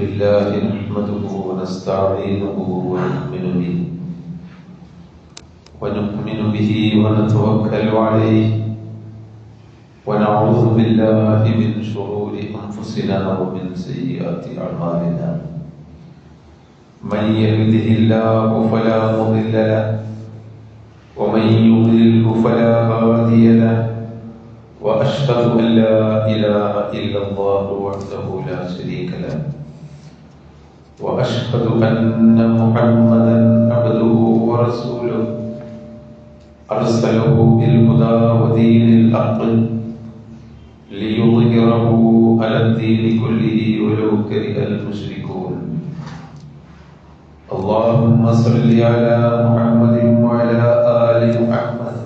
لله نحمده ونستعينه ونؤمن به ونتوكل عليه ونعوذ بالله من شرور أنفسنا ومن سيئات أعمالنا من يهده الله فلا مضل له ومن يضلله فلا هادي له وأشهد أن لا إله إلا الله وحده لا شريك له وأشهد أن محمدا عبده ورسوله أرسله بالهدى ودين الحق ليظهره على الدين كله ولو كره المشركون اللهم صل على محمد وعلى آل محمد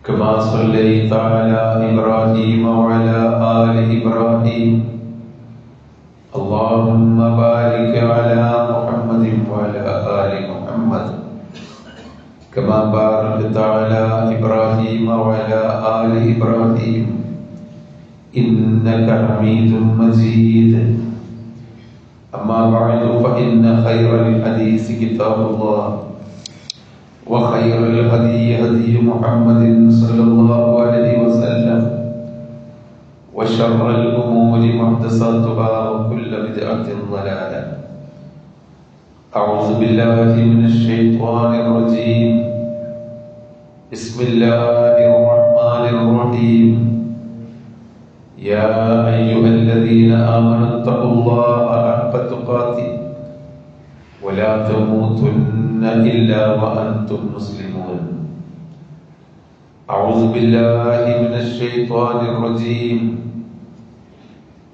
كما صليت على إبراهيم وعلى آل إبراهيم اللهم بارك على محمد وعلى آل محمد كما باركت على إبراهيم وعلى آل إبراهيم إنك حميد مجيد أما بعد فإن خير الحديث كتاب الله وخير الهدي هدي محمد صلى الله عليه وسلم وشر الأمور محدثاتها وكل بدعة ضلالة أعوذ بالله من الشيطان الرجيم بسم الله الرحمن الرحيم يا أيها الذين آمنوا اتقوا الله حق تقاته ولا تموتن إلا وأنتم مسلمون أعوذ بالله من الشيطان الرجيم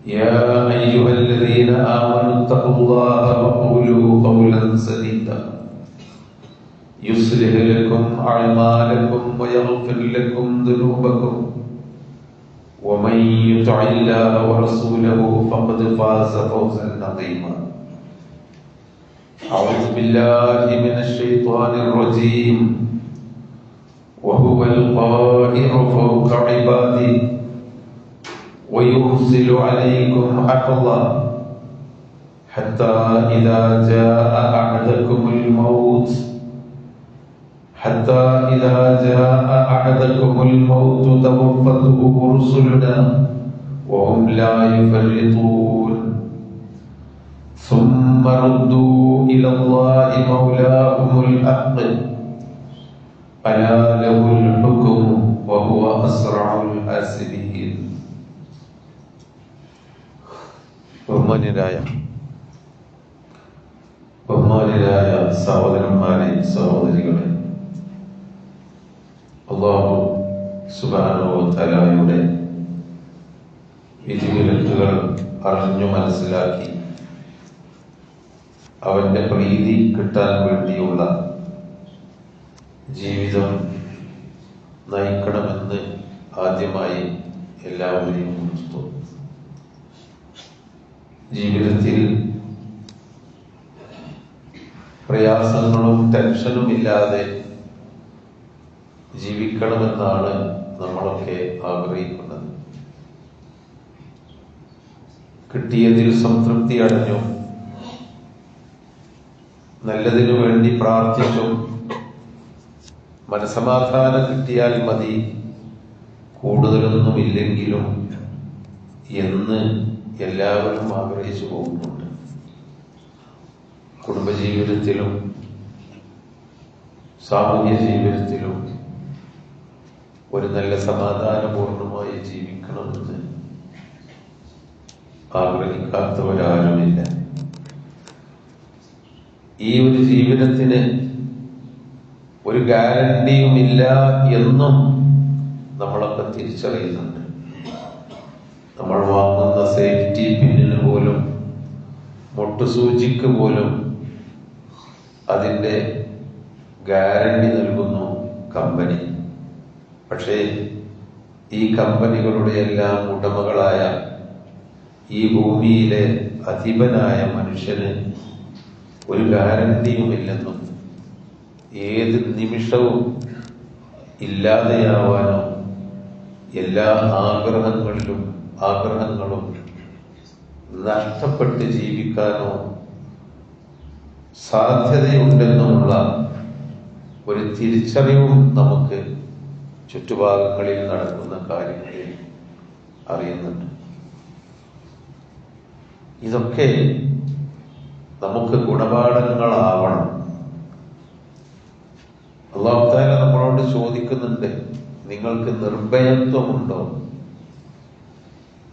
يا أيها الذين آمنوا اتقوا الله وقولوا قولا سديدا يصلح لكم أعمالكم ويغفر لكم ذنوبكم ومن يطع الله ورسوله فقد فاز فوزا عظيما أعوذ بالله من الشيطان الرجيم وهو القاهر فوق عباده ويرسل عليكم حفظا حتى إذا جاء أحدكم الموت توفته رسلنا وهم لا يفرطون ثم ردوا إلى الله مولاهم الحق ألا له الحكم وهو أسرع الحاسبين. ബഹുമാന്യരായ സഹോദരന്മാരെ, സഹോദരികളെ, അല്ലാഹു സുബ്ഹാനഹു വ തആലയുടെ വിധിവിലക്കുകൾ അറിഞ്ഞു മനസ്സിലാക്കി അവന്റെ പ്രീതി കിട്ടാൻ വേണ്ടിയുള്ള ജീവിതം നയിക്കണമെന്ന് ആദ്യമായി എല്ലാവരെയും ഉണർത്തുന്നു. ജീവിതത്തിൽ പ്രയാസങ്ങളും ടെൻഷനും ഇല്ലാതെ ജീവിക്കണമെന്നാണ് നമ്മളൊക്കെ ആഗ്രഹിക്കുന്നത്. കിട്ടിയതിൽ സംതൃപ്തി അടഞ്ഞു നല്ലതിനു വേണ്ടി പ്രാർത്ഥിച്ചു മനസമാധാനം കിട്ടിയാൽ മതി, കൂടുതലൊന്നുമില്ലെങ്കിലും എന്ന് എല്ലാവരും ആഗ്രഹിച്ചു പോകുന്നുണ്ട്. കുടുംബജീവിതത്തിലും സാമൂഹ്യ ജീവിതത്തിലും ഒരു നല്ല സമാധാനപൂർണമായി ജീവിക്കണമെന്ന് ആഗ്രഹിക്കാത്തവരാരുമില്ല. ഈ ഒരു ജീവിതത്തിന് ഒരു ഗ്യാരണ്ടിയുമില്ല എന്നും നമ്മളൊക്കെ തിരിച്ചറിയുന്നുണ്ട്. നമ്മൾ വാങ്ങുന്ന സേഫ്റ്റി പിന്നിന് പോലും, മുട്ടുസൂചിക്ക് പോലും അതിൻ്റെ ഗ്യാരണ്ടി നൽകുന്നു കമ്പനി. പക്ഷേ ഈ കമ്പനികളുടെ എല്ലാം ഉടമകളായ ഈ ഭൂമിയിലെ അധിപനായ മനുഷ്യന് ഒരു ഗ്യാരണ്ടിയുമില്ലെന്നും ഏത് നിമിഷവും ഇല്ലാതെയാവാനോ എല്ലാ ആഗ്രഹങ്ങളും നഷ്ടപ്പെട്ട് ജീവിക്കാനോ സാധ്യതയുണ്ടെന്നുമുള്ള ഒരു തിരിച്ചറിവും നമുക്ക് ചുറ്റുഭാഗങ്ങളിൽ നടക്കുന്ന കാര്യങ്ങളിൽ അറിയുന്നുണ്ട്. ഇതൊക്കെ നമുക്ക് ഗുണപാഠങ്ങളാവണം. അല്ലാഹു തആല നമ്മളോട് ചോദിക്കുന്നുണ്ട്, നിങ്ങൾക്ക് നിർഭയത്വമുണ്ടോ?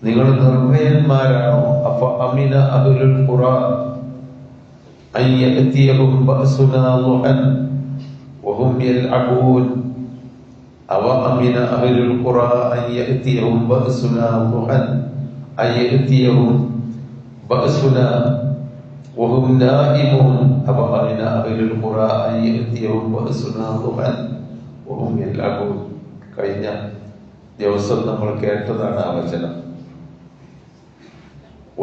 നിങ്ങൾ നിർഭയന്മാരാണോ? അപ്പൊ അമിന അഹ്ലുൽ ഖുറാ അൻ യഅതിയഹും ബഅസുനാ ളുഹൻ വഹും യൽഅബൂൻ. അവ അമിന അഹ്ലുൽ ഖുറാ അൻ യഅതിയഹും ബഅസുനാ ളുഹൻ അൻ യഅതിയഹും ബഅസുനാ വഹും നായിമൂൻ. അവ അമിന അഹ്ലുൽ ഖുറാ അൻ യഅതിയഹും ബഅസുനാ ളുഹൻ വഹും യൽഅബൂൻ. കഴിഞ്ഞ ദിവസം നമ്മൾ കേട്ടതാണ് ആ വചനം.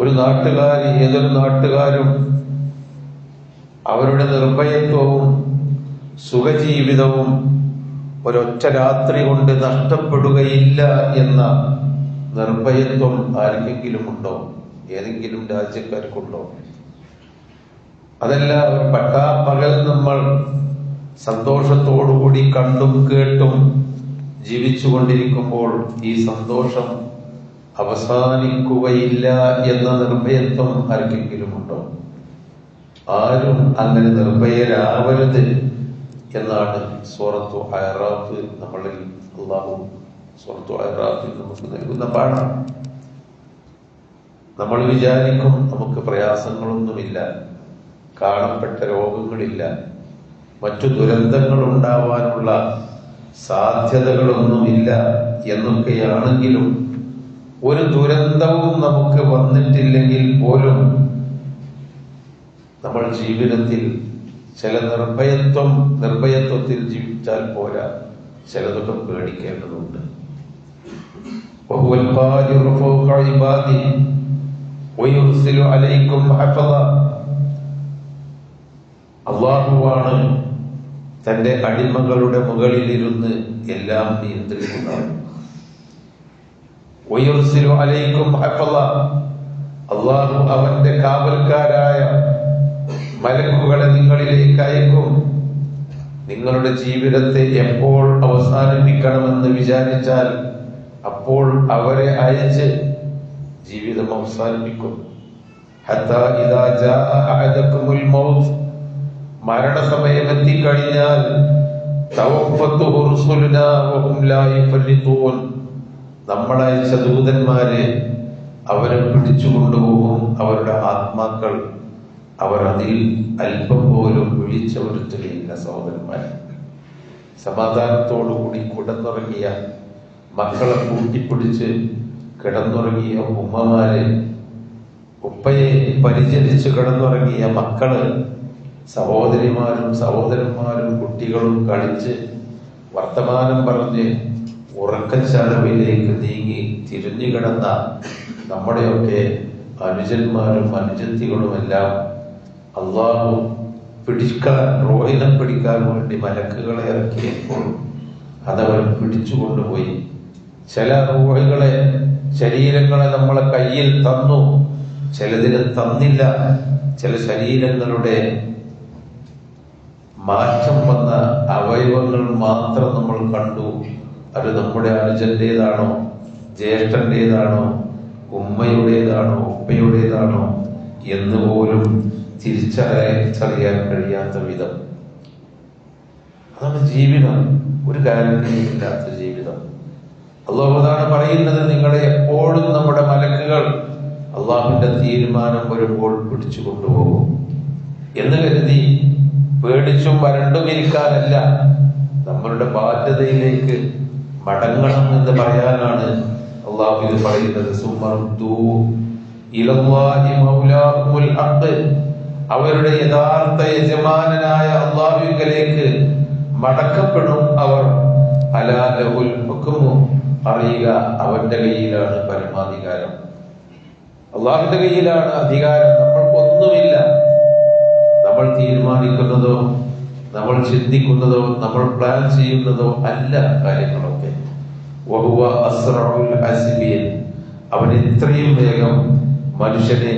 ഒരു നാട്ടുകാരി, ഏതൊരു നാട്ടുകാരും അവരുടെ നിർഭയത്വവും സുഖജീവിതവും ഒരൊറ്റ രാത്രി കൊണ്ട് നഷ്ടപ്പെടുകയില്ല എന്ന നിർഭയത്വം ആർക്കെങ്കിലും ഉണ്ടോ? ഏതെങ്കിലും രാജ്യക്കാർക്കുണ്ടോ? അതല്ല, ഒരു പട്ടാപ്പകൽ നമ്മൾ സന്തോഷത്തോടുകൂടി കണ്ടും കേട്ടും ജീവിച്ചു കൊണ്ടിരിക്കുമ്പോൾ ഈ സന്തോഷം അവസാനിക്കുകയില്ല എന്ന നിർഭയത്വം ആർക്കെങ്കിലും ഉണ്ടോ? ആരും അങ്ങനെ നിർഭയരാവരുത് എന്നാണ് സൂറത്തു അഅറാഫ് നമ്മളിൽ അല്ലാഹു സൂറത്തു അഅറാഫിൽ നമുക്ക് നൽകുന്ന പാഠം. നമ്മൾ വിചാരിക്കും നമുക്ക് പ്രയാസങ്ങളൊന്നുമില്ല, കാണപ്പെട്ട രോഗങ്ങളില്ല, മറ്റു ദുരന്തങ്ങൾ ഉണ്ടാവാനുള്ള സാധ്യതകളൊന്നുമില്ല എന്നൊക്കെയാണെങ്കിലും ഒരു ദുരന്തവും നമുക്ക് വന്നിട്ടില്ലെങ്കിൽ പോലും നമ്മൾ ജീവിതത്തിൽ ചില നിർഭയത്വത്തിൽ ജീവിച്ചാൽ പോരാ, ചിലതൊക്കെ പേടിക്കേണ്ടതുണ്ട്. അല്ലാഹുവാണ് തന്റെ അടിമകളുടെ മുകളിലിരുന്ന് എല്ലാം നിയന്ത്രിക്കുന്നവൻ. അല്ലാഹു അവന്റെ കാവൽക്കാരായ മലക്കുകളെ നിങ്ങളിലേക്ക് അയക്കും. നിങ്ങളുടെ ജീവിതത്തെ എപ്പോൾ അവസാനിപ്പിക്കണമെന്ന് വിചാരിച്ചാൽ അപ്പോൾ അവരെ അയച്ച് ജീവിതം അവസാനിപ്പിക്കും. ഹത്താ ഇദാ ജാഅ അഹദകുമുൽ മൗത്ത്, മരണസമയം എത്തിക്കഴിഞ്ഞാൽ തവഫത്തുഹു റുസുലുനാ വഹും ലാ യഫരിതൂൻ, നമ്മളയച്ച ദൂതന്മാരെ അവരെ പിടിച്ചു കൊണ്ടുപോകും. അവരുടെ ആത്മാക്കൾ അവർ അതിൽ അല്പം പോലും വിളിച്ചവരുത്തുകയില്ല. സഹോദരന്മാരെ, സമാധാനത്തോടുകൂടി കിടന്നുറങ്ങിയ മക്കളെ കൂട്ടിപ്പിടിച്ച് കിടന്നുറങ്ങിയ ഉമ്മമാരെ, ഉപ്പയെ പരിചരിച്ച് കിടന്നുറങ്ങിയ മക്കള്, സഹോദരിമാരും സഹോദരന്മാരും കുട്ടികളും കളിച്ച് വർത്തമാനം പറഞ്ഞ് ഉറക്കച്ചടവിലേക്ക് നീങ്ങി തിരിഞ്ഞു കിടന്ന നമ്മുടെയൊക്കെ അനുജന്മാരും അനുജത്തികളുമെല്ലാം അള്ളാഹു റോഹിനെ പിടിക്കാൻ വേണ്ടി മലക്കുകളെ ഇറക്കിയപ്പോൾ അതവർ പിടിച്ചുകൊണ്ടുപോയി. ചില റൂഹുകളെ, ശരീരങ്ങളെ നമ്മളെ കയ്യിൽ തന്നു, ചിലതിനെ തന്നില്ല. ചില ശരീരങ്ങളുടെ മാറ്റം വന്ന അവയവങ്ങൾ മാത്രം നമ്മൾ കണ്ടു. അത് നമ്മുടെ അനുജന്റേതാണോ, ജ്യേഷ്ഠന്റേതാണോ, ഉമ്മയുടേതാണോ, ഉപ്പയുടേതാണോ എന്ന് പോലും തിരിച്ചറിയാൻ കഴിയാത്ത വിധം. അതാണ് ജീവിതം, ഒരു ഗ്യാരണ്ടിയില്ലാത്ത ജീവിതം. അല്ലാഹുവാണ് പറയുന്നത്, നിങ്ങളെ എപ്പോഴും നമ്മുടെ മലക്കുകൾ അള്ളാഹുവിന്റെ തീരുമാനം വരുമ്പോൾ പിടിച്ചു കൊണ്ടുപോകും എന്ന് കരുതി പേടിച്ചും വരണ്ടും ഇരിക്കാനല്ല, നമ്മളുടെ ബാധ്യതയിലേക്ക് മടങ്ങണം എന്ന് പറയാനാണ് അള്ളാഹു ഇത് പറയുന്നത്. അവരുടെ യഥാർത്ഥ യജമാനനായ അള്ളാഹുവിലേക്ക് മടക്കപ്പെടും അവർ. അലാ ലഹുൽ ഹുക്മു, അറിയുക, അവന്റെ കയ്യിലാണ് പരമാധികാരം. അള്ളാഹുവിന്റെ കയ്യിലാണ് അധികാരം. നമ്മൾക്കൊന്നുമില്ല. നമ്മൾ തീരുമാനിക്കുന്നതോ നമ്മൾ ചിന്തിക്കുന്നതോ നമ്മൾ പ്ലാൻ ചെയ്യുന്നതോ അല്ല കാര്യങ്ങളൊക്കെ. വഹുവ അസ്റഉൽ ഹസിബീൻ, അവൻ എത്രയും വേഗം മനുഷ്യനെ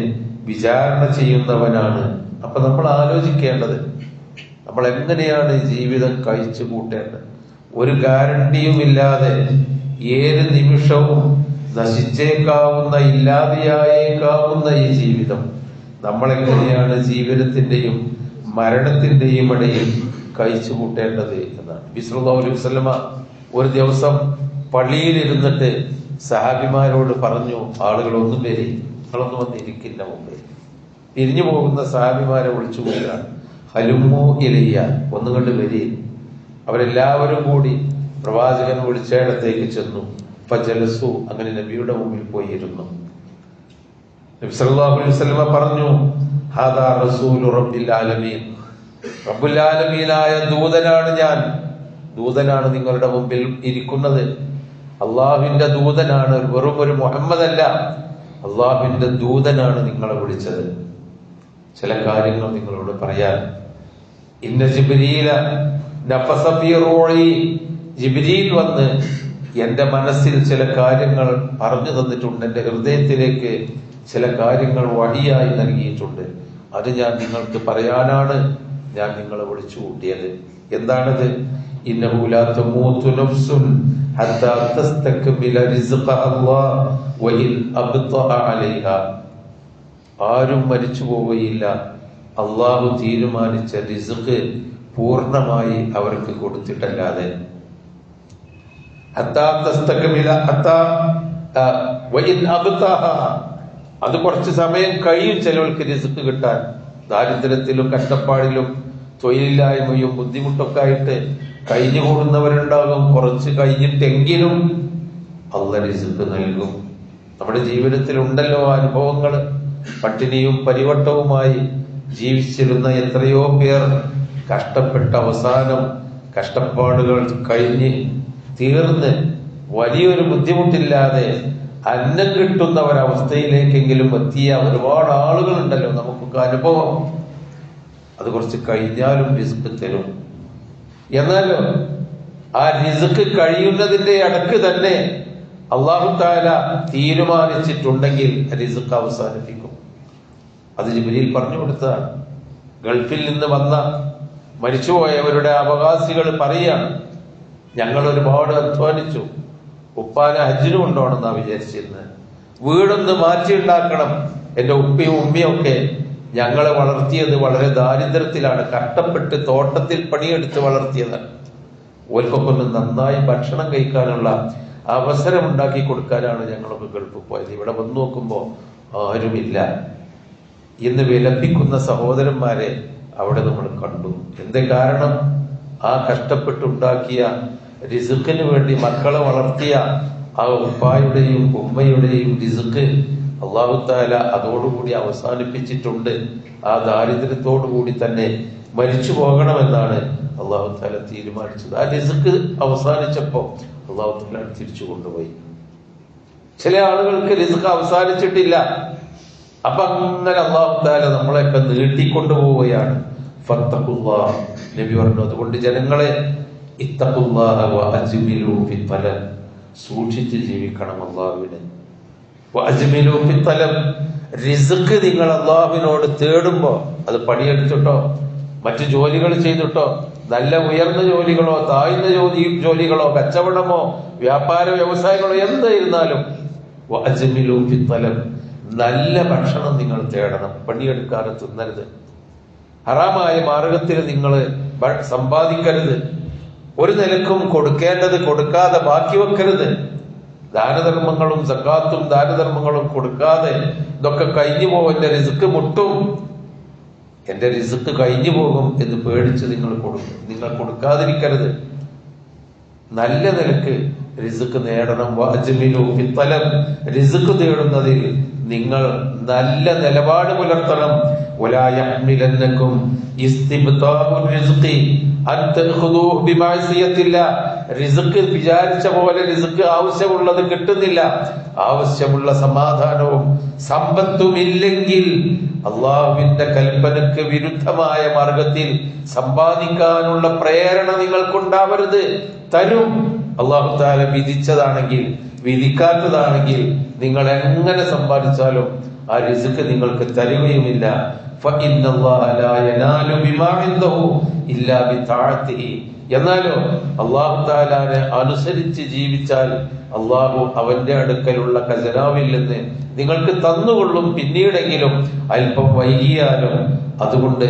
വിചാരണ ചെയ്യുന്നവനാണ്. അപ്പൊ നമ്മൾ ആലോചിക്കേണ്ടത് നമ്മൾ എങ്ങനെയാണ് ജീവിതം കഴിച്ചു കൂട്ടേണ്ടത്. ഒരു ഗ്യാരണ്ടിയുമില്ലാതെ ഏത് നിമിഷവും നശിച്ചേക്കാവുന്ന, ഇല്ലാതെയായേക്കാവുന്ന ഈ ജീവിതം നമ്മളെങ്ങനെയാണ് ജീവിതത്തിന്റെയും മരണത്തിന്റെയും ഇടയിൽ കഴിച്ചു കൂട്ടേണ്ടത് എന്നാണ്. നബി സല്ലല്ലാഹു അലൈഹി വസല്ലമ ഒരു ദിവസം പള്ളിയിൽ ഇരുന്നിട്ട് സഹാബിമാരോട് പറഞ്ഞു, ആളുകളൊന്നും വരി, നിങ്ങളൊന്നും വന്നിരിക്കില്ല മുമ്പേ. പിരിഞ്ഞു പോകുന്ന സഹാബിമാരെ വിളിച്ചു കൂട്ടുകയാണ്. ഹലുമു ഇലയ്യ, ഒന്നുകൊണ്ട് വരി. അവരെല്ലാവരും കൂടി പ്രവാചകൻ വിളിച്ചയിടത്തേക്ക് ചെന്നു. ഫജലസു, അങ്ങനെ നബിയുടെ മുമ്പിൽ പോയി ഇരുന്നു. നബി സല്ലല്ലാഹു അലൈഹി വസല്ലമ പറഞ്ഞു, ഹാദാ റസൂലു റബ്ബിൽ ആലമീൻ, റബ്ബുൽ ആലമീനായ ദൂതനാണ് ഞാൻ. ദൂതനാണ് നിങ്ങളുടെ മുമ്പിൽ ഇരിക്കുന്നത്. അള്ളാഹുവിന്റെ ദൂതനാണ്, വെറും ഒരു മുഹമ്മദ് അല്ല, അള്ളാഹുവിന്റെ ദൂതനാണ് നിങ്ങളെ വിളിച്ചത്. ചില കാര്യങ്ങൾ നിങ്ങളോട് പറയാൻ. ഇന്ന ജിബ്രീല നഫസ ഫീ റൂഇ, ജിബ്രീൽ വന്ന് എന്റെ മനസ്സിൽ ചില കാര്യങ്ങൾ പറഞ്ഞു തന്നിട്ടുണ്ട്. എന്റെ ഹൃദയത്തിലേക്ക് ചില കാര്യങ്ങൾ വഴിയായി നൽകിയിട്ടുണ്ട്. അത് ഞാൻ നിങ്ങൾക്ക് പറയാനാണ് ഞാൻ നിങ്ങളെ വിളിച്ചു കൂട്ടിയത്. എന്താണത്? ഇന്നഹു ലാ തമൂതു നഫ്സുൻ ഹത്താ തസ്തക്മില റിസ്ഖ അല്ലാഹ് വഇൻ അബ്തഅ അലൈഹാ. ആരും മരിച്ചു പോവുകയില്ല അള്ളാഹു തീരുമാനിച്ച റിസ്ഖ് പൂർണ്ണമായി അവർക്ക് കൊടുത്തിട്ടല്ലാതെ. അത് കുറച്ച് സമയം കഴിയും ചിലവർക്ക് റിസ്ഖ് കിട്ടാൻ. ദാരിദ്ര്യത്തിലും കഷ്ടപ്പാടിലും തൊഴിലില്ലായ്മയും ബുദ്ധിമുട്ടൊക്കെ ആയിട്ട് കഴിഞ്ഞു കൂടുന്നവരുണ്ടാകും. കുറച്ച് കഴിഞ്ഞിട്ടെങ്കിലും അള്ളാഹ് റിസ്ഖ് നൽകും. നമ്മുടെ ജീവിതത്തിൽ ഉണ്ടല്ലോ അനുഭവങ്ങൾ. പട്ടിണിയും പരിവട്ടവുമായി ജീവിച്ചിരുന്ന എത്രയോ പേർ കഷ്ടപ്പെട്ട അവസാനം കഷ്ടപ്പാടുകൾ കഴിഞ്ഞ് തീർന്ന് വലിയൊരു ബുദ്ധിമുട്ടില്ലാതെ അന്നം കിട്ടുന്ന ഒരവസ്ഥയിലേക്കെങ്കിലും എത്തിയ ഒരുപാട് ആളുകളുണ്ടല്ലോ. നമുക്കൊക്കെ അനുഭവം. അത് കുറച്ച് കഴിഞ്ഞാലും റിസ്ക് തരും. എന്നാലും ആ റിസ്ക് കഴിയുന്നതിന്റെ ഇടക്ക് തന്നെ അല്ലാഹു തആല തീരുമാനിച്ചിട്ടുണ്ടെങ്കിൽ റിസ്ക് അവസാനിപ്പിക്കും. അത് ജിബ്രീൽ പറഞ്ഞു കൊടുത്തതാണ്. ഗൾഫിൽ നിന്ന് വന്ന മരിച്ചുപോയവരുടെ അവകാശികൾ പറയാണ്, ഞങ്ങൾ ഒരുപാട് അധ്വാനിച്ചു, ഉപ്പാനെ ഹജ്ജിന് കൊണ്ടുപോകണമെന്നാ വിചാരിച്ചിരുന്നത്. വീടൊന്ന് മാറ്റിയുണ്ടാക്കണം. എന്റെ ഉപ്പയും ഉമ്മയും ഒക്കെ ഞങ്ങളെ വളർത്തിയത് വളരെ ദാരിദ്ര്യത്തിലാണ്, കഷ്ടപ്പെട്ട് തോട്ടത്തിൽ പണിയെടുത്ത് വളർത്തിയതാണ്. ഓൽക്കൊക്കെ ഒന്ന് നന്നായി ഭക്ഷണം കഴിക്കാനുള്ള അവസരം ഉണ്ടാക്കി കൊടുക്കാനാണ് ഞങ്ങളൊക്കെ ഗൾഫിൽ പോയത്. ഇവിടെ വന്നു നോക്കുമ്പോ ആരുമില്ല എന്ന് വിലപിക്കുന്ന സഹോദരന്മാരെ അവിടെ നമ്മൾ കണ്ടു. എന്ത് കാരണം? ആ കഷ്ടപ്പെട്ടുണ്ടാക്കിയ റിസ്ക്കിന് വേണ്ടി മക്കളെ വളർത്തിയ ആ ഉപ്പായുടെയും ഉമ്മയുടെയും റിസ്ക് അല്ലാഹു തആല അതോടുകൂടി അവസാനിപ്പിച്ചിട്ടുണ്ട്. ആ ദാരിദ്ര്യത്തോടുകൂടി തന്നെ മരിച്ചു പോകണമെന്നാണ് അല്ലാഹു തആല തീരുമാനിച്ചത്. ആ റിസ്ക് അവസാനിച്ചപ്പോ അല്ലാഹു തആല തിരിച്ചു കൊണ്ടുപോയി. ചില ആളുകൾക്ക് റിസ്ക് അവസാനിച്ചിട്ടില്ല. അപ്പൊ അങ്ങനെ അല്ലാഹു തആല നമ്മളെയൊക്കെ നീട്ടിക്കൊണ്ടുപോവുകയാണ്. ഫത്തഖുല്ലാഹ്, നബി പറഞ്ഞു, അതുകൊണ്ട് ജനങ്ങളെ ഇത്തഖുല്ലാഹ വഅജ്മിലൂ ഫി തലബ്, സൂക്ഷിച്ച് ജീവിക്കണം അല്ലാഹുവിനെ. വഅജ്മിലൂ ഫി തലബ്, റിസ്ക് നിങ്ങൾ അല്ലാഹുവിനോട് തേടുമ്പോ അത് പണിയെടുത്തിട്ടോ മറ്റു ജോലികൾ ചെയ്തിട്ടോ, നല്ല ഉയർന്ന ജോലികളോ താഴ്ന്ന ജോലികളോ കച്ചവടമോ വ്യാപാര വ്യവസായങ്ങളോ എന്തായിരുന്നാലും വഅജ്മിലൂ ഫി തലബ്, നല്ല ഭക്ഷണം നിങ്ങൾ തേടണം. പണിയെടുക്കാതെ തിന്നരുത്. ഹറാമായ മാർഗത്തിൽ നിങ്ങൾ സമ്പാദിക്കരുത്. ഒരു നിലക്കും കൊടുക്കേണ്ടത് കൊടുക്കാതെ ബാക്കി വെക്കരുത്. ദാനധർമ്മങ്ങളും സക്കാത്തും ദാനധർമ്മങ്ങളും കൊടുക്കാതെ ഇതൊക്കെ കഴിഞ്ഞു പോകും, എന്റെ റിസ്ക് മുട്ടും, എന്റെ റിസ്ക് കഴിഞ്ഞു പോകും എന്ന് പേടിച്ച് നിങ്ങൾ കൊടുക്കാതിരിക്കരുത്. നല്ല നിലക്ക് റിസ്ക് നേടണം. വഅജ്മിലൂ ഫി തലബ്, റിസ്ക് തേടുന്നതിൽ നിങ്ങൾ നല്ല നിലപാട് പുലർത്തണം. വലാ യഹ്മിലന്നകും ഇസ്തിബ്താഉർ റിസ്ഖി അൻ തഖുദൂഹു ബിമഅസിയത്തില്ലാഹ്, റിസ്ക് വിചാരിച്ച പോലെ റിസ്ക് ആവശ്യമുള്ളത് കിട്ടുന്നില്ല. ആവശ്യമുള്ള സമാധാനവും സമ്പത്തും ഇല്ലെങ്കിൽ അള്ളാഹുവിന്റെ കൽപ്പനക്ക് വിരുദ്ധമായ മാർഗത്തിൽ സമ്പാദിക്കാനുള്ള പ്രേരണ നിങ്ങൾക്കുണ്ടാവരുത്. തരും. അല്ലാഹു തആല വിധിച്ചതാണെങ്കിൽ, വിധിക്കാത്തതാണെങ്കിൽ നിങ്ങൾ എങ്ങനെ സമ്പാദിച്ചാലും ആ റിസ്ക് നിങ്ങൾക്ക് തരുകയുമില്ല. ഫഇന്നല്ലാഹ ലാ യനാലു ബിമാ ഇൻദഹു ഇല്ലാ ബിതഅതിഹി. എന്നാലോ അല്ലാഹു തആലാനെ അനുസരിച്ച് ജീവിച്ചാൽ അല്ലാഹു അവന്റെ അടുക്കലുള്ള ഖജനാവിൽ നിന്ന് നിങ്ങൾക്ക് തന്നുകൊള്ളും, പിന്നീടെങ്കിലും അല്പം വൈകിയാലും. അതുകൊണ്ട്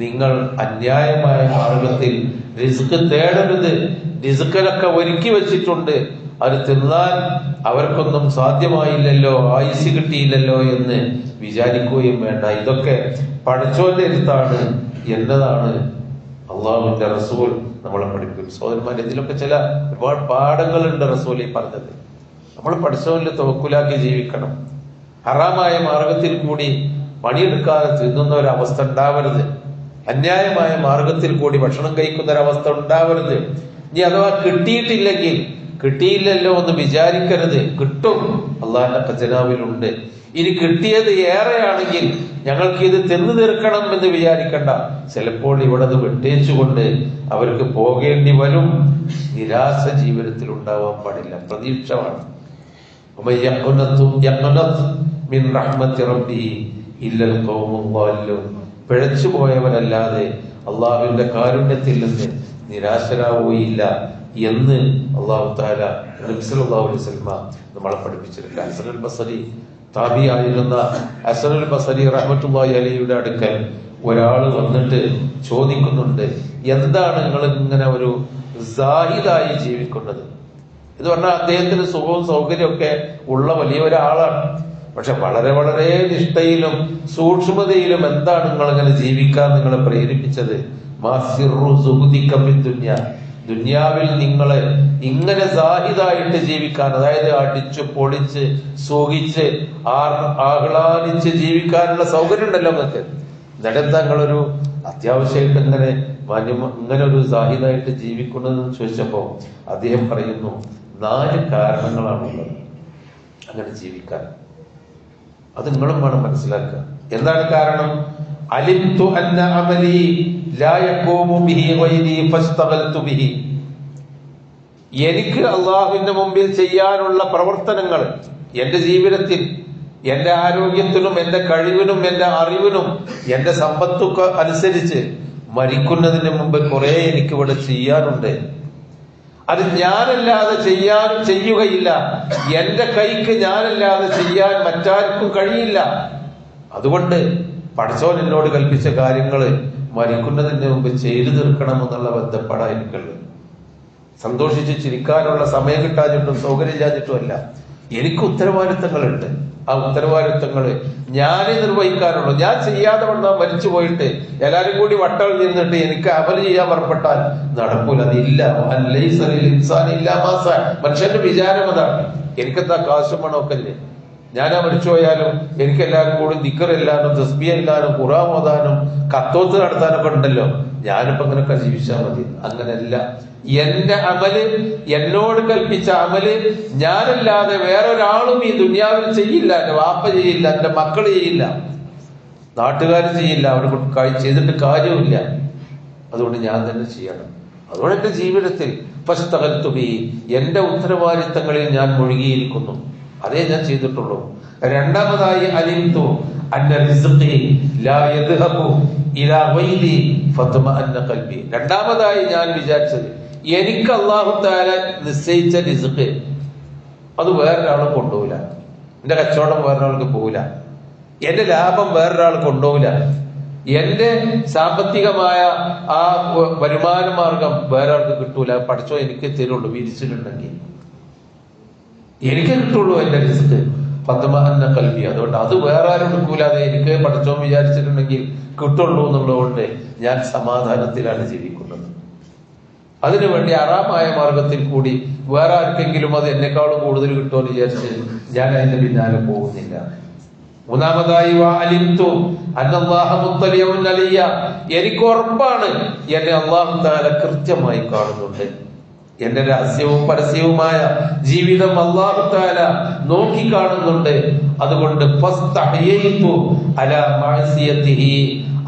നിങ്ങൾ അന്യായമായ മാർഗത്തിൽ റിസ്ക് തേടരുത്. റിസ്കിനൊക്കെ ഒരുക്കി വെച്ചിട്ടുണ്ട്, അത് തിന്നാൻ അവർക്കൊന്നും സാധ്യമായില്ലല്ലോ, ആയുസ് കിട്ടിയില്ലല്ലോ എന്ന് വിചാരിക്കുകയും വേണ്ട. ഇതൊക്കെ പടച്ചോന്റെ അടുത്താണ് എന്നതാണ് അള്ളാഹുവിന്റെ റസൂൽ നമ്മളെ പഠിപ്പിക്കും. സഹോദരന്മാരെ, ഇതിലൊക്കെ ചില ഒരുപാട് പാഠങ്ങളുണ്ട് റസൂൽ ഈ പറഞ്ഞത്. നമ്മൾ പടച്ചോനിൽ തവക്കുലാക്കി ജീവിക്കണം. ഹറാമായ മാർഗത്തിൽ കൂടി പണിയെടുക്കാതെ തിന്നുന്ന ഒരവസ്ഥ ഉണ്ടാവരുത്. അന്യായമായ മാർഗത്തിൽ കൂടി ഭക്ഷണം കഴിക്കുന്ന ഒരവസ്ഥ ഉണ്ടാവരുത്. ഇനി അഥവാ കിട്ടിയില്ലല്ലോ എന്ന് വിചാരിക്കരുത്. കിട്ടും, അള്ളാഹിന്റെ ഖജനാവിലുണ്ട്. ഇനി കിട്ടിയത് ഏറെയാണെങ്കിൽ ഞങ്ങൾക്ക് ഇത് തിന്നു തീർക്കണം എന്ന് വിചാരിക്കണ്ട. ചിലപ്പോൾ ഇവിടെ വിട്ടേച്ചുകൊണ്ട് അവർക്ക് പോകേണ്ടി വരും. നിരാശ ജീവിതത്തിൽ ഉണ്ടാവാൻ പാടില്ല, പ്രതീക്ഷ വേണം. പിഴച്ചു പോയവനല്ലാതെ അള്ളാഹുവിന്റെ കാരുണ്യത്തിൽ നിന്ന് നിരാശരാവുകയില്ല എന്ന് അള്ളാഹു തആല നബി സല്ലല്ലാഹു അലൈഹി വസല്ലം നമ്മളെ പഠിപ്പിച്ചിട്ടുണ്ട്. ഹസനുൽ ബസരി താബിയായിരുന്ന ഹസനുൽ ബസരി റഹ്മത്തുള്ളാഹി അലൈഹിയുടെ അടുക്കൽ ഒരാൾ വന്നിട്ട് ചോദിക്കുന്നുണ്ട്, എന്താണ് നിങ്ങൾ ഇങ്ങനെ ഒരു സാഹിദായി ജീവിക്കുന്നത് എന്ന് പറഞ്ഞാൽ അദ്ദേഹത്തിന് സുഖവും സൗകര്യമൊക്കെ ഉള്ള വലിയ ഒരാളാണ്. പക്ഷെ വളരെ വളരെ നിഷ്ഠയിലും സൂക്ഷ്മതയിലും എന്താണ് നിങ്ങൾ ഇങ്ങനെ ജീവിക്കാൻ നിങ്ങളെ പ്രേരിപ്പിച്ചത്? ദുനിയാവിൽ നിങ്ങളെ ഇങ്ങനെ സാഹിദായിട്ട് ജീവിക്കാൻ, അതായത് അടിച്ചു പൊളിച്ച് സുഖിച്ച് ആഹ്ലാദിച്ച് ജീവിക്കാനുള്ള സൗകര്യം ഉണ്ടല്ലോ നിങ്ങൾക്ക്. എന്നിട്ട് നിങ്ങളൊരു അത്യാവശ്യമായിട്ട് ഇങ്ങനെ ഒരു സാഹിദായിട്ട് ജീവിക്കുന്നതെന്ന് ചോദിച്ചപ്പോ അദ്ദേഹം പറയുന്നു, 4 കാരണങ്ങളാണുള്ളത് അങ്ങനെ ജീവിക്കാൻ. അത് നിങ്ങളും വേണം മനസ്സിലാക്കുക. എന്താണ് കാരണം? അലിംതു അന്ന അമലി ലാ യഖൂമു ബിഹി ഗൈരി ഫസ്തഗൽതു ബിഹി. എനിക്ക് അള്ളാഹുവിന്റെ മുമ്പിൽ ചെയ്യാനുള്ള പ്രവർത്തനങ്ങൾ എന്റെ ജീവിതത്തിൽ, എന്റെ ആരോഗ്യത്തിനും എന്റെ കഴിവിനും എന്റെ അറിവിനും എന്റെ സമ്പത്തൊക്കെ അനുസരിച്ച് മരിക്കുന്നതിന് മുമ്പ് കുറെ എനിക്കിവിടെ ചെയ്യാനുണ്ട്. അത് ഞാനല്ലാതെ ചെയ്യുകയില്ല. എന്റെ കൈക്ക് ഞാനല്ലാതെ ചെയ്യാൻ മറ്റാർക്കും കഴിയില്ല. അതുകൊണ്ട് പടച്ചോൻ എന്നോട് കൽപ്പിച്ച കാര്യങ്ങള് മരിക്കുന്നതിന് മുമ്പ് ചെയ്തു തീർക്കണം എന്നുള്ള ബന്ധപ്പാടാ എനിക്കുള്ളത്. സന്തോഷിച്ച് ചിരിക്കാനുള്ള സമയം കിട്ടാഞ്ഞിട്ടും സൗകര്യമില്ലാഞ്ഞിട്ടും അല്ല. എനിക്ക് ഉത്തരവാദിത്തങ്ങളുണ്ട്. ആ ഉത്തരവാദിത്തങ്ങള് ഞാനേ നിർവഹിക്കാനുള്ളൂ. ഞാൻ ചെയ്യാതെ വന്നാൽ മരിച്ചു പോയിട്ട് എല്ലാരും കൂടി വട്ടം നിന്നിട്ട് എനിക്ക് അമൽ ചെയ്യാൻ പുറപ്പെട്ടാൽ നടക്കൂല. അതില്ല. മനുഷ്യന്റെ വിചാരം അതാണ്. എനിക്കെന്താ കാശും പണമൊക്കെ ഇല്ലേ? ഞാനാ മരിച്ചു പോയാലും എനിക്ക് എല്ലാവരും കൂടി ദിക്റെല്ലാനും തസ്ബീഹ് എല്ലാനും ഖുർആൻ ഓതാനും കത്തോത്ത് നടത്താനൊക്കെ ഉണ്ടല്ലോ. ഞാനിപ്പോ അങ്ങനെയൊക്കെ ജീവിച്ചാൽ മതി. അങ്ങനെയല്ല. എന്റെ അമല്, എന്നോട് കൽപ്പിച്ച അമല് ഞാനല്ലാതെ വേറൊരാളും ഈ ദുനിയാവിൽ ചെയ്യില്ല. എന്റെ വാപ്പ ചെയ്യില്ല, എന്റെ മക്കൾ ചെയ്യില്ല, നാട്ടുകാർ ചെയ്യില്ല, അവർ ചെയ്തിട്ട് കാര്യമില്ല. അതുകൊണ്ട് ഞാൻ തന്നെ ചെയ്യണം. അതുകൊണ്ട് എന്റെ ജീവിതത്തിൽ ഫസ്തഗൽതു ബിഹി, എന്റെ ഉത്തരവാദിത്തങ്ങളിൽ ഞാൻ മുഴുകിയിരിക്കുന്നു. അതേ ഞാൻ ചെയ്തിട്ടുള്ളൂ. രണ്ടാമതായി അലിംതു അന്ന റിസ്ഖി ലാ യദ്ഹബു ഇലാ ഗൈരി ഫത്മഅന്ന ഖൽബി. രണ്ടാമതായി ഞാൻ വിചാരിച്ചത്, എനിക്ക് അല്ലാഹു തആല നിശ്ചയിച്ച റിസ്ഖ് അത് വേറൊരാളും കൊണ്ടുപോകില്ല. എന്റെ കച്ചവടം വേറൊരാൾക്ക് പോകില്ല. എന്റെ ലാഭം വേറൊരാൾ കൊണ്ടുപോകില്ല. എന്റെ സാമ്പത്തികമായ ആ വരുമാന മാർഗം വേറൊരാൾക്ക് കിട്ടൂല. പഠിച്ചോ എനിക്ക് തരുള്ളൂ. വിരിച്ചിട്ടുണ്ടെങ്കിൽ എനിക്ക് കിട്ടുള്ളൂ എന്റെ റിസ്ക്. ഫത്മഅന്ന ഖൽബി. അതുകൊണ്ട് അത് വേറെ ആരും എടുക്കൂലാതെ എനിക്ക് പഠിച്ചോ വിചാരിച്ചിട്ടുണ്ടെങ്കിൽ കിട്ടുള്ളൂ എന്നുള്ളതുകൊണ്ട് ഞാൻ സമാധാനത്തിലാണ് ജീവിക്കുന്നത്. അതിനുവേണ്ടി ഹറാമായ മാർഗത്തിൽ കൂടി വേറെ ആർക്കെങ്കിലും അത് എന്നെക്കാളും കൂടുതൽ കിട്ടുമെന്ന് വിചാരിച്ച് ഞാൻ അതിന്റെ പിന്നാലെ പോകുന്നില്ല. മൂന്നാമതായി വഅലിംതു അന്നല്ലാഹ മുത്തലിഉൻ അലയ്യ, എനിക്ക് ഉറപ്പാണ് എന്നെ അല്ലാഹു തആല കൃത്യമായി കാണുന്നുണ്ട്. എന്റെ രഹസ്യവും പരസ്യവുമായ ജീവിതം അല്ലാഹു തആല നോക്കി കാണുന്നുണ്ട്. അതുകൊണ്ട് ഫസ്തഹയൈതു അലാ മഅസിയതിഹി,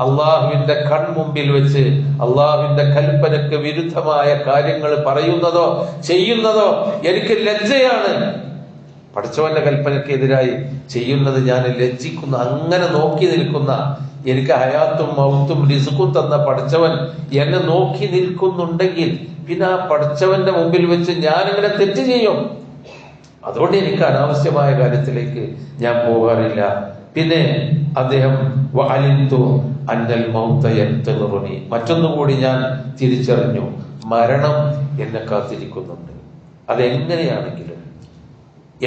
അള്ളാഹുവിന്റെ കൺമുമ്പിൽ വെച്ച് അള്ളാഹുവിന്റെ കൽപ്പനക്ക് വിരുദ്ധമായ കാര്യങ്ങൾ പറയുന്നതോ ചെയ്യുന്നതോ എനിക്ക് ലജ്ജയാണ്. പഠിച്ചവന്റെ കൽപ്പനക്കെതിരായി ചെയ്യുന്നത് ഞാൻ ലജ്ജിക്കുന്ന, അങ്ങനെ നോക്കി നിൽക്കുന്ന, എനിക്ക് ഹയാത്തും മൗത്തും റിസ്ക്കും തന്ന പഠിച്ചവൻ എന്നെ നോക്കി നിൽക്കുന്നുണ്ടെങ്കിൽ പിന്നെ ആ പഠിച്ചവന്റെ മുമ്പിൽ വെച്ച് ഞാൻ എങ്ങനെ തെറ്റ് ചെയ്യും? അതുകൊണ്ട് എനിക്ക് അനാവശ്യമായ കാര്യത്തിലേക്ക് ഞാൻ പോകാറില്ല. പിന്നെ അദ്ദേഹം മറ്റൊന്നുകൂടി ഞാൻ തിരിച്ചറിഞ്ഞു, മരണം എന്നെ കാത്തിരിക്കുന്നുണ്ട്. അതെങ്ങനെയാണെങ്കിലും,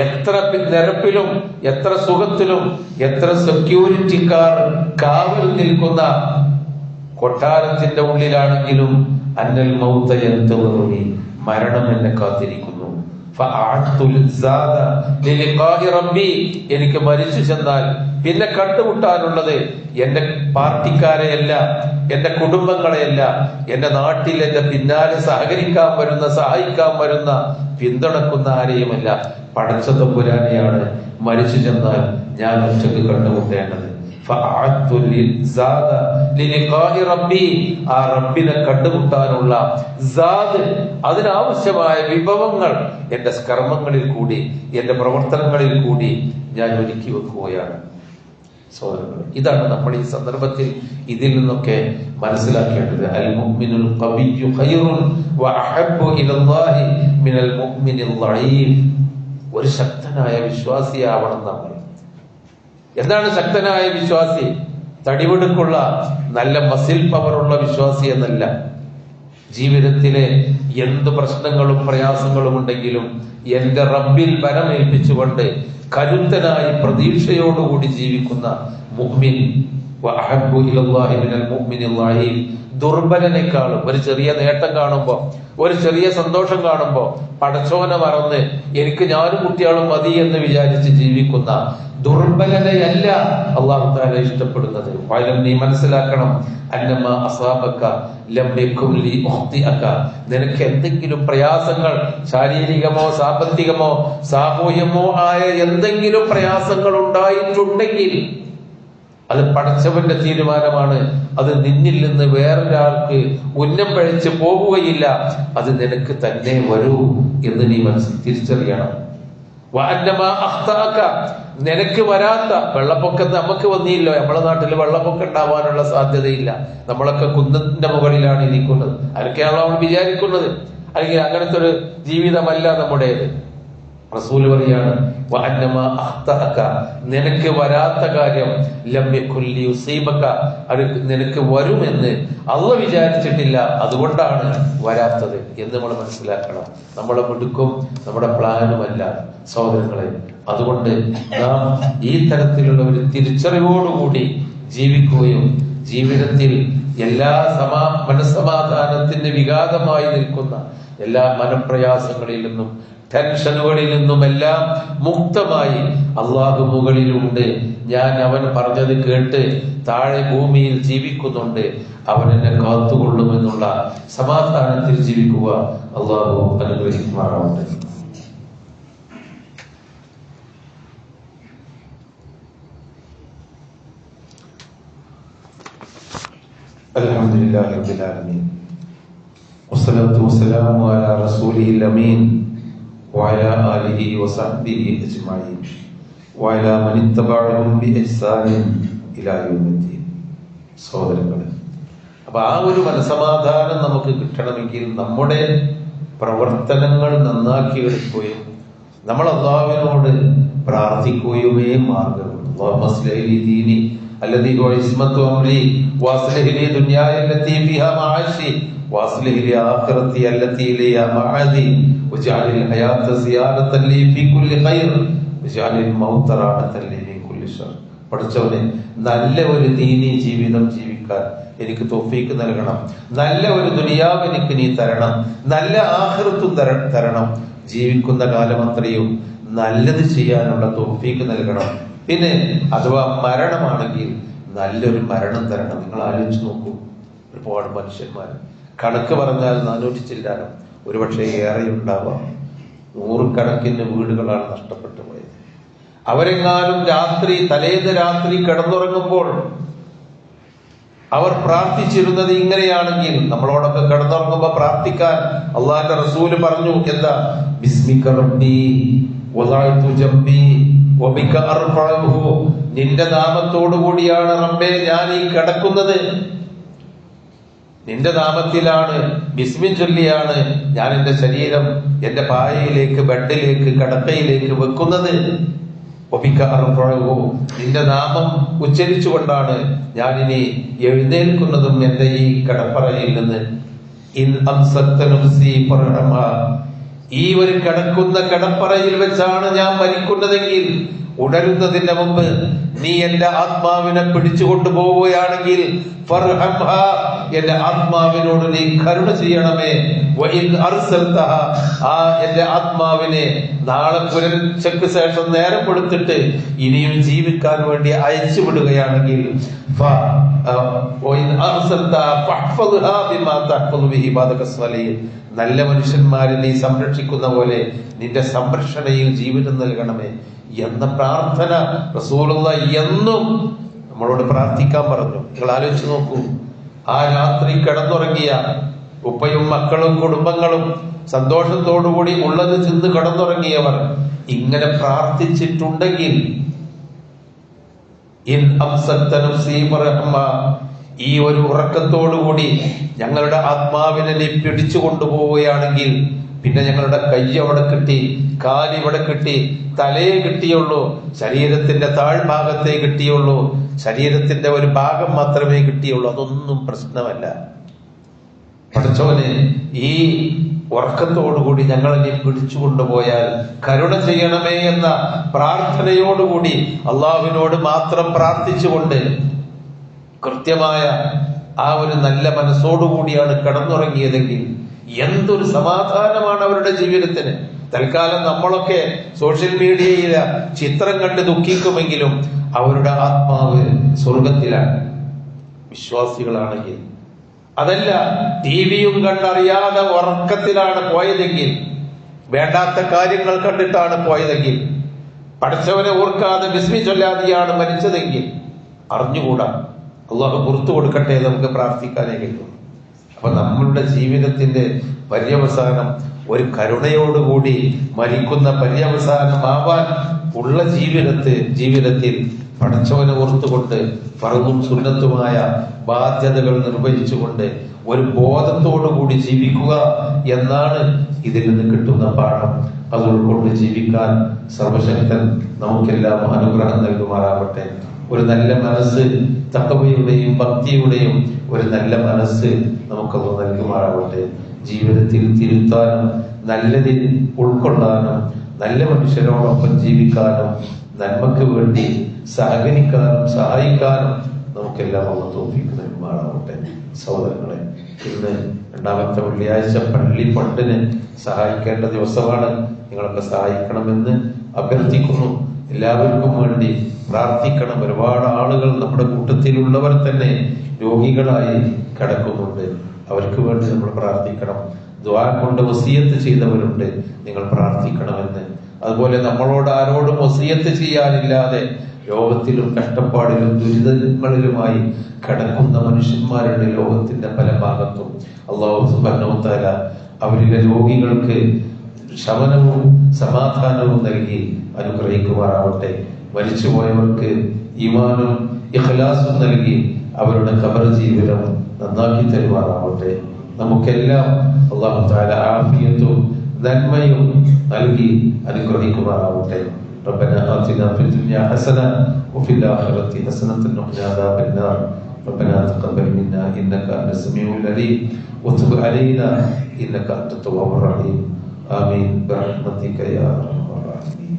എത്ര നിരപ്പിലും എത്ര സുഖത്തിലും എത്ര സെക്യൂരിറ്റിക്കാർ കാവൽ നിൽക്കുന്ന കൊട്ടാരത്തിന്റെ ഉള്ളിലാണെങ്കിലും അന്നൽ മൗത യന്തളുനി, മരണം എന്നെ കാത്തിരിക്കുന്നു. എനിക്ക് മരിച്ചു ചെന്നാൽ പിന്നെ കണ്ടുമുട്ടാനുള്ളത് എന്റെ പാർട്ടിക്കാരെയല്ല, എന്റെ കുടുംബങ്ങളെയല്ല, എന്റെ നാട്ടിൽ എന്റെ പിന്നാലെ സഹകരിക്കാൻ വരുന്ന, സഹായിക്കാൻ വരുന്ന, പിന്തുണക്കുന്ന ആരെയുമല്ല, പടച്ച തമ്പുരാനെയാണ് മരിച്ചു ചെന്നാൽ ഞാൻ ഒറ്റക്ക് കണ്ടുമുട്ടേണ്ടത്. ആ റബ്ബിനെ കണ്ടുമുട്ടാനുള്ള അതിനാവശ്യമായ വിഭവങ്ങൾ എന്റെ കർമ്മങ്ങളിൽ കൂടി, എന്റെ പ്രവർത്തനങ്ങളിൽ കൂടി ഞാൻ ഒരുക്കി വെക്കുകയാണ്. സഹോദരങ്ങളെ, ഇതാണ് നമ്മൾ ഈ സന്ദർഭത്തിൽ ഇതിൽ നിന്നൊക്കെ മനസ്സിലാക്കേണ്ടത്. അൽ മുഅ്മിനുൽ ഖവിയ്യു ഖൈറുൻ വഅഹബ്ബു ഇലല്ലാഹി മിനൽ മുഅ്മിനിൽ ളഈഫ്. ഒരു ശക്തനായ വിശ്വാസിയാവണം നമ്മൾ. എന്താണ് ശക്തനായ വിശ്വാസി? തടിവെടുക്കുള്ള നല്ല മസിൽ പവറുള്ള വിശ്വാസി എന്നല്ല. ജീവിതത്തിലെ എന്ത് പ്രശ്നങ്ങളും പ്രയാസങ്ങളും ഉണ്ടെങ്കിലും എന്റെ റബ്ബിൽ ബലമേൽപ്പിച്ചുകൊണ്ട് കരുത്തനായി പ്രതീക്ഷയോടുകൂടി ജീവിക്കുന്ന മുഅ്മിൻ. വഅഹബ്ബു ഇലല്ലാഹി മിനൽ മുഅ്മിനിൽ ളഈഫ്. ദുർബലനേക്കാളും ഒരു ചെറിയ നേട്ടം കാണുമ്പോ, ഒരു ചെറിയ സന്തോഷം കാണുമ്പോ പടച്ചോനെ മറന്ന് എനിക്ക് ഞാനും കുട്ടികളും മതി എന്ന് വിചാരിച്ച് ജീവിക്കുന്ന ദുർബലതയല്ല അല്ലാഹു തആല ഇഷ്ടപ്പെടുന്നത്. നീ മനസ്സിലാക്കണം, അന്നമ അസാബക ലം യകുൻ ലി ഉഖ്തിഅക. നിനക്ക് എന്തെങ്കിലും പ്രയാസങ്ങൾ, ശാരീരികമോ സാമ്പത്തികമോ സാമൂഹ്യമോ ആയ എന്തെങ്കിലും പ്രയാസങ്ങൾ ഉണ്ടായിട്ടുണ്ടെങ്കിൽ അത് പടച്ചവന്റെ തീരുമാനമാണ്. അത് നിന്നിൽ നിന്ന് വേറൊരാൾക്ക് ഉന്നം പഴിച്ച് പോവുകയില്ല. അത് നിനക്ക് തന്നെ വരൂ എന്ന് നീ മനസ്സിൽ തിരിച്ചറിയണം. നിനക്ക് വരാത്ത വെള്ളപ്പൊക്കം നമുക്ക് വന്നില്ലോ. നമ്മളെ നാട്ടിൽ വെള്ളപ്പൊക്കം ഉണ്ടാവാനുള്ള സാധ്യതയില്ല. നമ്മളൊക്കെ കുന്നിന്റെ മുകളിലാണ് ഇരിക്കുന്നത്. അതൊക്കെയാണല്ലോ നമ്മൾ വിചാരിക്കുന്നത്. അല്ലെങ്കിൽ അങ്ങനത്തെ ഒരു ജീവിതമല്ല നമ്മുടേത്. റസൂൽ പറയാണ്, നിനക്ക് വരാത്ത കാര്യം അത് നിനക്ക് വരുമെന്ന് അള്ളാഹു വിചാരിച്ചിട്ടില്ല, അതുകൊണ്ടാണ് വരാത്തത് എന്ന് നമ്മൾ മനസ്സിലാക്കണം. നമ്മളെ മിടുക്കും നമ്മുടെ പ്ലാനുമല്ല സഹോദരങ്ങളെ. അതുകൊണ്ട് നാം ഈ തരത്തിലുള്ള ഒരു തിരിച്ചറിവോടുകൂടി ജീവിക്കുകയും ജീവിതത്തിൽ എല്ലാ മനസ്സമാധാനത്തിന് വിഘാതമായി നിൽക്കുന്ന എല്ലാ മനപ്രയാസങ്ങളിൽ നിന്നും ടെൻഷനുകളിൽ നിന്നുമെല്ലാം മുക്തമായി അള്ളാഹു മുകളിലുണ്ട്, ഞാൻ അവൻ പറഞ്ഞത് കേട്ട് താഴെ ഭൂമിയിൽ ജീവിക്കുന്നുണ്ട്, അവൻ എന്നെ കാത്തുകൊള്ളുമെന്നുള്ള സമാധാനത്തിൽ ജീവിക്കുക അള്ളാഹു അനുഗ്രഹിക്കുമാറാവട്ടെ. അൽഹംദുലില്ലാഹി റബ്ബിൽ ആലമീൻ വസ്സലാത്തു വസ്സലാമു അലാ റസൂലിഹിൽ അമീൻ വഅലാ ആലിഹി വസഹ്ബിഹി അജ്മഈൻ വഅലാ മൻ ഇത്തബഅഹും ബിഇഹ്സാനിൻ ഇലാ യൗമിദ്ദീൻ. സഹോദരങ്ങളെ, അപ്പൊ ആ ഒരു മനസമാധാനം നമുക്ക് കിട്ടണമെങ്കിൽ നമ്മുടെ പ്രവർത്തനങ്ങൾ നന്നാക്കി എടുക്കുകയും നമ്മൾ അല്ലാഹുവിനോട് പ്രാർത്ഥിക്കുകയുമേ മാർഗമുള്ളൂ. അല്ലാഹുമ്മ അസ്ലിഹ് ലി ദീനി الذي هو عصمة أمري وأصلح لي دنياي التي فيها معاشي وأصلح لي آخرتي التي إليها معادي واجعل الحياة زيادة لي في كل خير واجعل الموت راحة لي من كل شر. പഠിച്ചവനെ, നല്ല ഒരു ദീനി ജീവിതം ജീവിക്കാൻ എനിക്ക് തൗഫീക്ക് നൽകണം. നല്ല ഒരു ദുനിയാവ് എനിക്ക് നീ തരണം. നല്ല ആഖിറത്തും തരണം. ജീവിക്കുന്ന കാലം അത്രയും നല്ലത് ചെയ്യാനുള്ള തൗഫീക്ക് നൽകണം. പിന്നെ അഥവാ മരണമാണെങ്കിൽ നല്ലൊരു മരണം തരണം. നിങ്ങൾ ആലോചിച്ച് നോക്കൂ, ഒരുപാട് മനുഷ്യന്മാർ കണക്ക് പറഞ്ഞാൽ 400 ചില്ലാനം, ഒരുപക്ഷെ ഏറെ ഉണ്ടാവാം. 100 കണക്കിന് വീടുകളാണ് നഷ്ടപ്പെട്ടു പോയത്. അവരെങ്ങാനും തലേന്ന് രാത്രി കിടന്നുറങ്ങുമ്പോൾ അവർ പ്രാർത്ഥിച്ചിരുന്നത് ഇങ്ങനെയാണെങ്കിൽ, നമ്മളോടൊക്കെ കിടന്നുറങ്ങുമ്പോ പ്രാർത്ഥിക്കാൻ അള്ളാന്റെ റസൂല് പറഞ്ഞു, എന്താ? ബിസ്മിക റബ്ബി വദഅതു ജംബി വബിക അർഫഉഹു, നിന്റെ നാമത്തോടു കൂടിയാണ് റബ്ബേ ഞാൻ ഈ കിടക്കുന്നത്, നിന്റെ നാമത്തിലാണ് ബിസ്മിൻ ചൊല്ലിയാണ് ഞാൻ എന്റെ ശരീരം എന്റെ പായയിലേക്ക്, ബെഡിലേക്ക്, കടക്കയിലേക്ക് വെക്കുന്നത്. നിന്റെ നാമം ഉച്ചരിച്ചുകൊണ്ടാണ് ഞാൻ ഇനി എഴുന്നേൽക്കുന്നതും എന്റെ ഈ കടപ്പറയിൽ നിന്ന്. ഈ ഒരു കിടക്കുന്ന കിടപ്പറയിൽ വെച്ചാണ് ഞാൻ മരിക്കുന്നതെങ്കിൽ, ഉണരുന്നതിന്റെ മുമ്പ് നീ എന്റെ ആത്മാവിനെ പിടിച്ചു കൊണ്ടുപോവുകയാണെങ്കിൽ എന്റെ ആത്മാവിനോട് നീ കരുണ ചെയ്യണമേ. ആ എന്റെ ആത്മാവിനെ നാളെ പുലർച്ചയ്ക്ക് ശേഷം നേരം കൊടുത്തിട്ട് ഇനിയും ജീവിക്കാൻ വേണ്ടി അയച്ചു വിടുകയാണെങ്കിൽ നല്ല മനുഷ്യന്മാരെ നീ സംരക്ഷിക്കുന്ന പോലെ നിന്റെ സംരക്ഷണയിൽ ജീവിതം നൽകണമേ എന്ന പ്രാർത്ഥന റസൂലുള്ളാഹി എന്നും നമ്മളോട് പ്രാർത്ഥിക്കാൻ പറഞ്ഞു. നിങ്ങൾ ആലോചിച്ച് നോക്കൂ, ആ രാത്രി കിടന്നുറങ്ങിയ ഉപ്പയും മക്കളും കുടുംബങ്ങളും സന്തോഷത്തോടുകൂടി ഉള്ളത് ചെന്ന് കിടന്നുറങ്ങിയവർ ഇങ്ങനെ പ്രാർത്ഥിച്ചിട്ടുണ്ടെങ്കിൽ, ഈ ഒരു ഉറക്കത്തോടുകൂടി ഞങ്ങളുടെ ആത്മാവിനെ നീ പിടിച്ചു കൊണ്ടുപോവുകയാണെങ്കിൽ പിന്നെ ഞങ്ങളുടെ കൈ അവിടെ കിട്ടി, കാലിവിടെ കിട്ടി, തലയെ കിട്ടിയുള്ളൂ, ശരീരത്തിന്റെ താഴ്ഭാഗത്തേ കിട്ടിയുള്ളൂ, ശരീരത്തിന്റെ ഒരു ഭാഗം മാത്രമേ കിട്ടിയുള്ളൂ, അതൊന്നും പ്രശ്നമല്ല. പഠിച്ചവന് ഈ ഉറക്കത്തോടുകൂടി ഞങ്ങളെ നീ പിടിച്ചു കൊണ്ടുപോയാൽ കരുണ ചെയ്യണമേ എന്ന പ്രാർത്ഥനയോടുകൂടി അള്ളാഹുവിനോട് മാത്രം പ്രാർത്ഥിച്ചുകൊണ്ട് കൃത്യമായ ആ ഒരു നല്ല മനസ്സോടുകൂടിയാണ് കിടന്നുറങ്ങിയതെങ്കിൽ എന്തൊരു സമാധാനമാണ് അവരുടെ ജീവിതത്തിന്. തൽക്കാലം നമ്മളൊക്കെ സോഷ്യൽ മീഡിയയിലെ ചിത്രം കണ്ട് ദുഃഖിക്കുമെങ്കിലും അവരുടെ ആത്മാവ് സ്വർഗത്തിലാണ് വിശ്വാസികളാണെങ്കിൽ. അതല്ല, ടിവിയും കണ്ടറിയാതെ ഉറക്കത്തിലാണ് പോയതെങ്കിൽ, വേണ്ടാത്ത കാര്യങ്ങൾ കണ്ടിട്ടാണ് പോയതെങ്കിൽ, പഠിച്ചവനെ ഓർക്കാതെ ബിസ്മി ചൊല്ലാതെയാണ് മരിച്ചതെങ്കിൽ അറിഞ്ഞുകൂടാ. അള്ളാഹു പുറത്തു കൊടുക്കട്ടെ, നമുക്ക് പ്രാർത്ഥിക്കാനേ കഴിയും. അപ്പൊ നമ്മളുടെ ജീവിതത്തിന്റെ പര്യവസാനം ഒരു കരുണയോടുകൂടി മരിക്കുന്ന പര്യവസാനമാവാൻ ഉള്ള ജീവിതത്തിൽ പഠിച്ചവനെ ഓർത്തുകൊണ്ട് ഫർളും സുന്നത്തുമായ ബാധ്യതകൾ നിർവഹിച്ചുകൊണ്ട് ഒരു ബോധത്തോടുകൂടി ജീവിക്കുക എന്നാണ് ഇതിൽ നിന്ന് കിട്ടുന്ന പാഠം. അത് ഉൾക്കൊണ്ട് ജീവിക്കാൻ സർവശക്തൻ നമുക്കെല്ലാം അനുഗ്രഹം നൽകുമാറാവട്ടെ. ഒരു നല്ല മനസ്സ്, തഖ്വയുടെയും ഭക്തിയുടെയും ഒരു നല്ല മനസ്സ് നമുക്കത് നൽകുമാറാവട്ടെ. ജീവിതത്തിൽ തിരുത്താനും നല്ലതിൽ ഉൾക്കൊള്ളാനും നല്ല മനുഷ്യരോടൊപ്പം ജീവിക്കാനും നന്മക്ക് വേണ്ടി സഹകരിക്കാനും സഹായിക്കാനും നമുക്കെല്ലാം തൗഫീഖ് നൽകുമാറാവട്ടെ. സഹോദരങ്ങളെ, ഇന്ന് രണ്ടാമത്തെ വെള്ളിയാഴ്ച പള്ളി ഫണ്ടിന് സഹായിക്കേണ്ട ദിവസമാണ്. നിങ്ങളൊക്കെ സഹായിക്കണമെന്ന് അഭ്യർത്ഥിക്കുന്നു. എല്ലാവർക്കും വേണ്ടി പ്രാർത്ഥിക്കണം. ഒരുപാട് ആളുകൾ നമ്മുടെ കൂട്ടത്തിലുള്ളവർ തന്നെ രോഗികളായി കിടക്കുന്നുണ്ട്. അവർക്ക് വേണ്ടി നമ്മൾ പ്രാർത്ഥിക്കണം. ദുആ കൊണ്ട് വസിയത്ത് ചെയ്തവരുണ്ട്, നിങ്ങൾ പ്രാർത്ഥിക്കണമെന്ന്. അതുപോലെ നമ്മളോട് ആരോടും വസിയത്ത് ചെയ്യാനില്ലാതെ ലോകത്തിലും കഷ്ടപ്പാടിലും ദുരിതങ്ങളിലുമായി കിടക്കുന്ന മനുഷ്യന്മാരുടെ ലോകത്തിന്റെ പല ഭാഗത്തും അല്ലാഹു സുബ്ഹാനഹു വ തആല അവരിലെ രോഗികൾക്ക് ശമനവും സമാധാനവും നൽകി അനുഗ്രഹിക്കുമാറാവട്ടെ. മരിച്ചുപോയവർക്ക് ഈമാനും ഇഖ്ലാസും നൽകി അവരുടെ ഖബർ ജീവിതം നന്നാക്കി തരുമാറാവട്ടെ. നമുക്കെല്ലാം അല്ലാഹു തആല ആഫിയത്തും നന്മയും നൽകി അനുഗ്രഹിക്കുമാറാവട്ടെ. ربنا آتنا في الدنيا حسنة وفي الآخرة حسنة وقنا عذاب النار. ربنا تقبل منا إنك أنت السميع العليم وتب علينا إنك أنت التواب الرحيم. آمين برحمتك يا أرحم الراحمين.